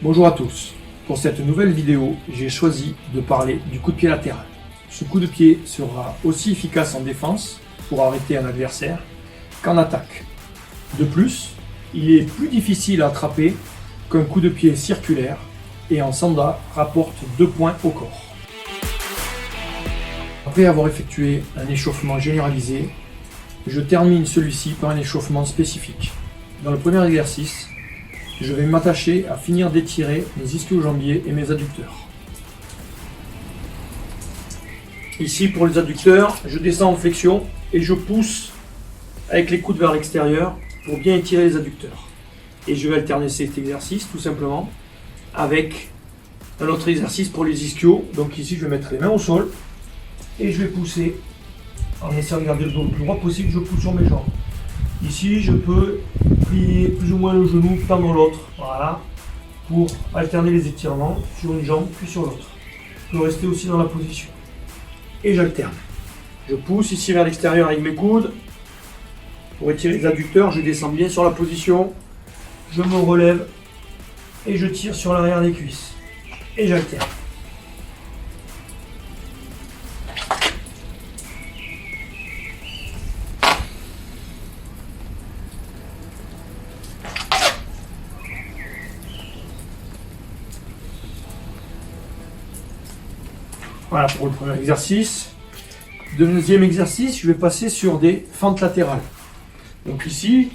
Bonjour à tous. Pour cette nouvelle vidéo, j'ai choisi de parler du coup de pied latéral. Ce coup de pied sera aussi efficace en défense pour arrêter un adversaire qu'en attaque. De plus, il est plus difficile à attraper qu'un coup de pied circulaire et en sanda rapporte 2 points au corps. Après avoir effectué un échauffement généralisé, je termine celui-ci par un échauffement spécifique. Dans le premier exercice, je vais m'attacher à finir d'étirer mes ischio-jambiers et mes adducteurs. Ici, pour les adducteurs, je descends en flexion et je pousse avec les coudes vers l'extérieur pour bien étirer les adducteurs. Et je vais alterner cet exercice tout simplement avec un autre exercice pour les ischios. Donc ici, je vais mettre les mains au sol et je vais pousser en essayant de garder le dos le plus droit possible. Je pousse sur mes jambes. Ici, je peux plier plus ou moins le genou, tendre l'autre, voilà, pour alterner les étirements sur une jambe puis sur l'autre. Je peux rester aussi dans la position. Et j'alterne. Je pousse ici vers l'extérieur avec mes coudes. Pour étirer les adducteurs, je descends bien sur la position. Je me relève et je tire sur l'arrière des cuisses. Et j'alterne. Voilà pour le premier exercice. Deuxième exercice, je vais passer sur des fentes latérales. Donc ici,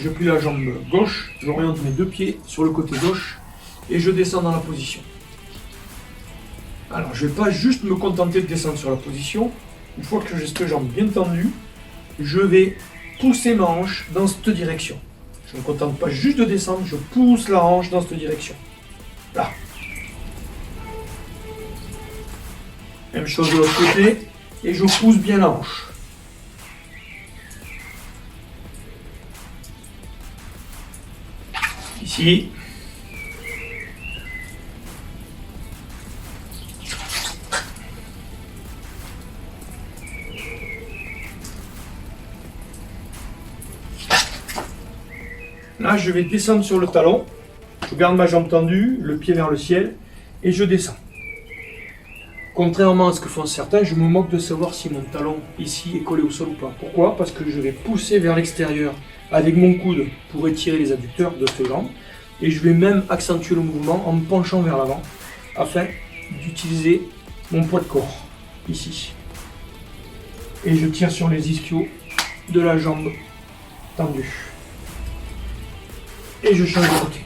je plie la jambe gauche, j'oriente mes deux pieds sur le côté gauche et je descends dans la position. Alors je ne vais pas juste me contenter de descendre sur la position. Une fois que j'ai cette jambe bien tendue, je vais pousser ma hanche dans cette direction. Je ne me contente pas juste de descendre, je pousse la hanche dans cette direction. Là. Même chose de l'autre côté, et je pousse bien la hanche. Ici. Là, je vais descendre sur le talon. Je garde ma jambe tendue, le pied vers le ciel, et je descends. Contrairement à ce que font certains, je me moque de savoir si mon talon ici est collé au sol ou pas. Pourquoi? Parce que je vais pousser vers l'extérieur avec mon coude pour étirer les adducteurs de cette jambe. Et je vais même accentuer le mouvement en me penchant vers l'avant afin d'utiliser mon poids de corps ici. Et je tire sur les ischios de la jambe tendue. Et je change de côté.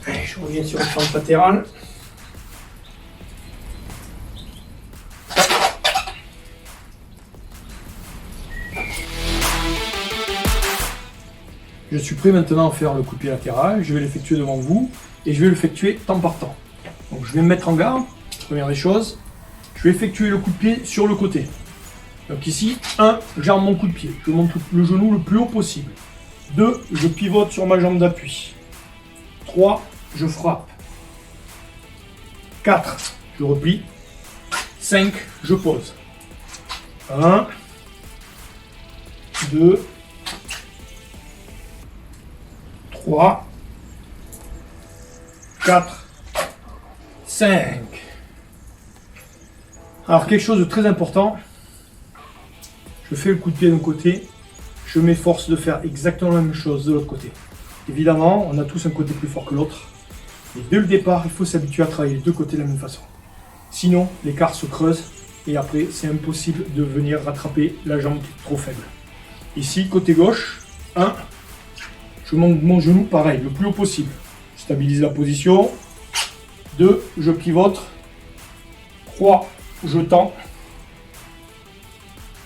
Allez, je reviens sur la fente latérale. Je suis prêt maintenant à faire le coup de pied latéral. Je vais l'effectuer devant vous et je vais l'effectuer temps par temps. Donc je vais me mettre en garde. Première des choses, je vais effectuer le coup de pied sur le côté. Donc ici, 1, j'arme mon coup de pied. Je monte le genou le plus haut possible. 2, je pivote sur ma jambe d'appui. 3, je frappe. 4, je replie. 5, je pose. 1, 2, 3, 4, 5. Alors quelque chose de très important, je fais le coup de pied d'un côté, je m'efforce de faire exactement la même chose de l'autre côté. Évidemment, on a tous un côté plus fort que l'autre, mais dès le départ, il faut s'habituer à travailler les deux côtés de la même façon. Sinon, l'écart se creuse et après, c'est impossible de venir rattraper la jambe qui est trop faible. Ici, côté gauche, 1, je monte mon genou pareil, le plus haut possible. Je stabilise la position. 2, je pivote. 3, je tends.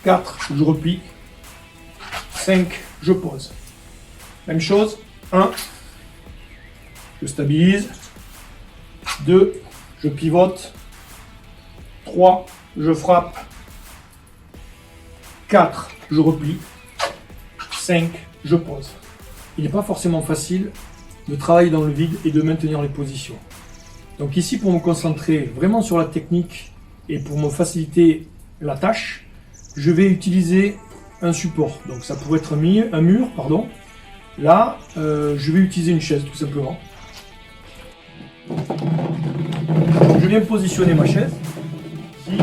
4, je replie. 5, je pose. Même chose. 1, je stabilise. 2, je pivote. 3, je frappe. 4, je replie. 5, je pose. Il n'est pas forcément facile de travailler dans le vide et de maintenir les positions. Donc ici, pour me concentrer vraiment sur la technique et pour me faciliter la tâche, je vais utiliser un support. Donc ça pourrait être un mur, pardon. Là, je vais utiliser une chaise tout simplement. Je viens positionner ma chaise. Ici,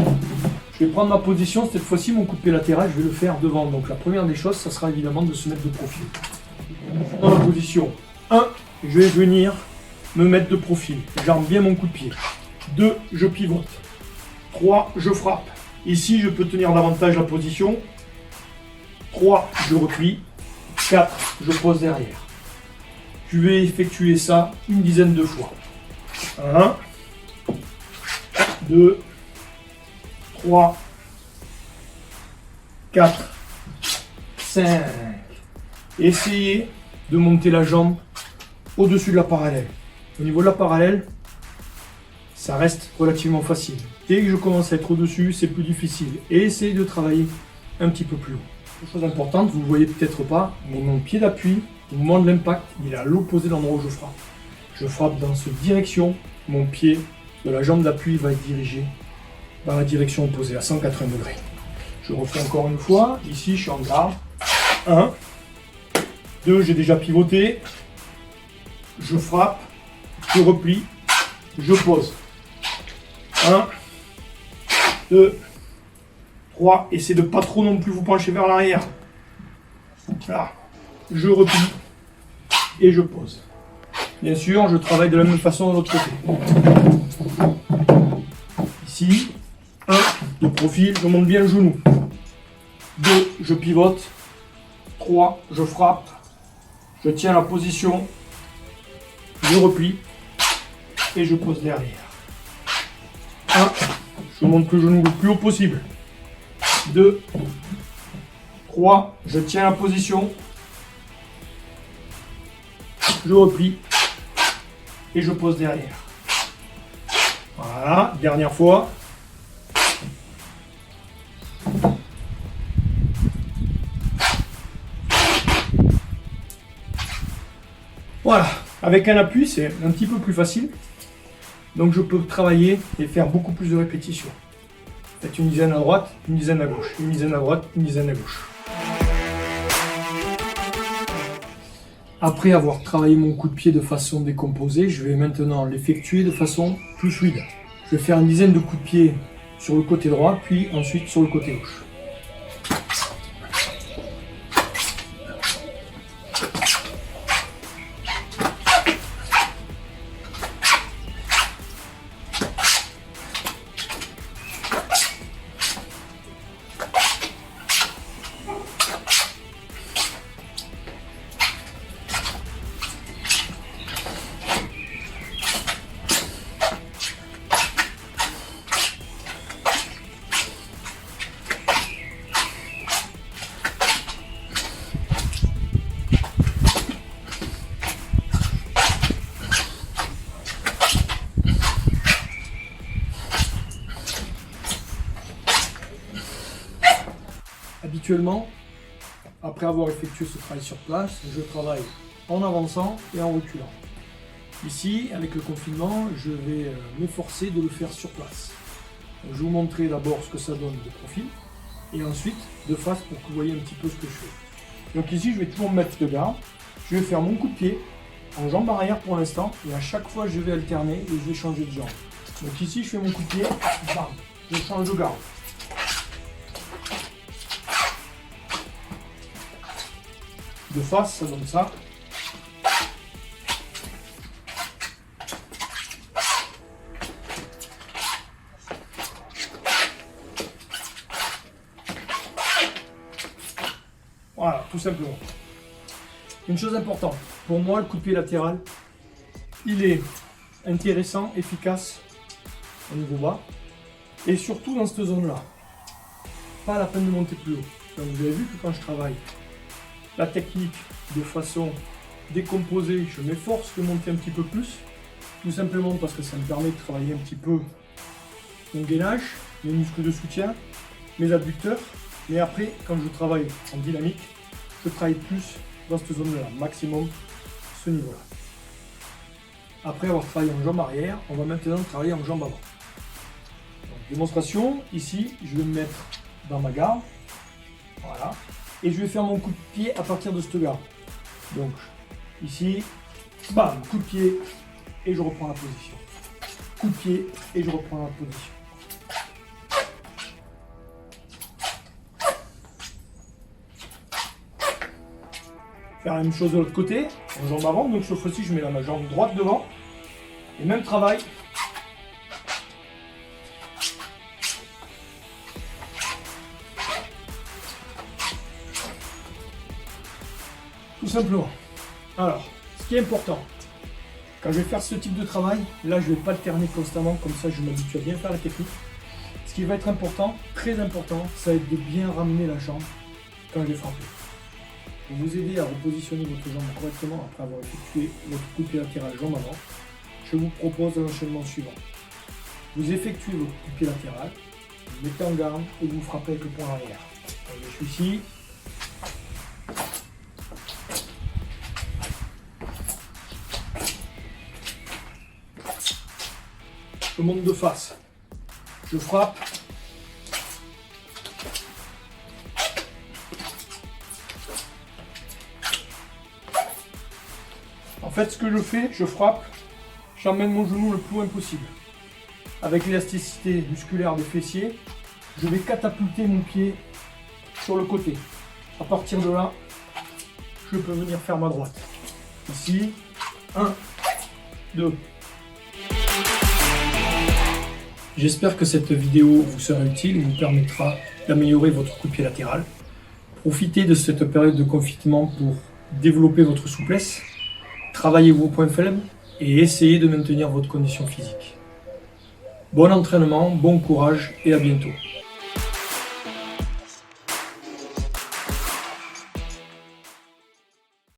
je vais prendre ma position. Cette fois-ci, mon coup de pied latéral, je vais le faire devant. Donc la première des choses, ça sera évidemment de se mettre de profil. Dans la position 1, je vais venir me mettre de profil. J'arme bien mon coup de pied. 2, je pivote. 3, je frappe. Ici, je peux tenir davantage la position. 3, je replie. 4, je pose derrière. Je vais effectuer ça une dizaine de fois. 1, 2, 3, 4, 5. Essayez de monter la jambe au-dessus de la parallèle. Au niveau de la parallèle, ça reste relativement facile. Dès que je commence à être au-dessus, c'est plus difficile. Et essayez de travailler un petit peu plus haut. Chose importante, vous ne voyez peut-être pas, mais mon pied d'appui, au moment de l'impact, il est à l'opposé de l'endroit où je frappe. Je frappe dans cette direction, mon pied de la jambe d'appui va être dirigé dans la direction opposée, à 180 degrés. Je refais encore une fois, ici je suis en garde. 1, 2, j'ai déjà pivoté. Je frappe, je replie, je pose. 1, 2, 3, essayez de pas trop non plus vous pencher vers l'arrière. Là, je replie et je pose. Bien sûr, je travaille de la même façon de l'autre côté. Ici, 1, de profil, je monte bien le genou. 2, je pivote. 3, je frappe. Je tiens la position. Je replie et je pose derrière. 1, je monte le genou le plus haut possible. 2, 3, je tiens la position. Je replie et je pose derrière. Voilà, dernière fois. Voilà, avec un appui, c'est un petit peu plus facile. Donc je peux travailler et faire beaucoup plus de répétitions. Faites une dizaine à droite, une dizaine à gauche, une dizaine à droite, une dizaine à gauche. Après avoir travaillé mon coup de pied de façon décomposée, je vais maintenant l'effectuer de façon plus fluide. Je vais faire une dizaine de coups de pied sur le côté droit, puis ensuite sur le côté gauche. Habituellement, après avoir effectué ce travail sur place, je travaille en avançant et en reculant. Ici, avec le confinement, je vais m'efforcer de le faire sur place. Donc, je vais vous montrer d'abord ce que ça donne de profil, et ensuite de face pour que vous voyez un petit peu ce que je fais. Donc ici, je vais toujours me mettre de garde. Je vais faire mon coup de pied en jambe arrière pour l'instant, et à chaque fois, je vais alterner et je vais changer de jambe. Donc ici, je fais mon coup de pied, bam, je change de garde. De face, ça donne ça. Voilà, tout simplement. Une chose importante, pour moi, le coup de pied latéral, il est intéressant, efficace au niveau bas, et surtout dans cette zone-là. Pas la peine de monter plus haut. Donc vous avez vu que quand je travaille la technique de façon décomposée, je m'efforce de monter un petit peu plus, tout simplement parce que ça me permet de travailler un petit peu mon gainage, mes muscles de soutien, mes adducteurs, mais après, quand je travaille en dynamique, je travaille plus dans cette zone-là, maximum ce niveau-là. Après avoir travaillé en jambe arrière, on va maintenant travailler en jambe avant. Donc, démonstration, ici, je vais me mettre dans ma garde. Voilà. Et je vais faire mon coup de pied à partir de cette garde. Donc, ici, bam, coup de pied, et je reprends la position. Coup de pied, et je reprends la position. Faire la même chose de l'autre côté, en jambe avant, donc cette fois-ci je mets ma jambe droite devant, et même travail. Tout simplement. Alors, ce qui est important, quand je vais faire ce type de travail, là je ne vais pas alterner constamment, comme ça je m'habitue à bien faire la technique. Ce qui va être important, très important, ça va être de bien ramener la jambe quand je vais frapper. Pour vous aider à repositionner votre jambe correctement après avoir effectué votre coup de pied latéral jambe avant, je vous propose un enchaînement suivant. Vous effectuez votre coup de pied latéral, vous mettez en garde et vous frappez avec le poing arrière. Donc, je suis ici. Je monte de face. Je frappe. En fait, ce que je fais, je frappe, j'emmène mon genou le plus loin possible. Avec l'élasticité musculaire des fessiers, je vais catapulter mon pied sur le côté. À partir de là, je peux venir faire ma droite. Ici, 1, 2. J'espère que cette vidéo vous sera utile et vous permettra d'améliorer votre coup de pied latéral. Profitez de cette période de confinement pour développer votre souplesse, travailler vos points faibles et essayez de maintenir votre condition physique. Bon entraînement, bon courage et à bientôt.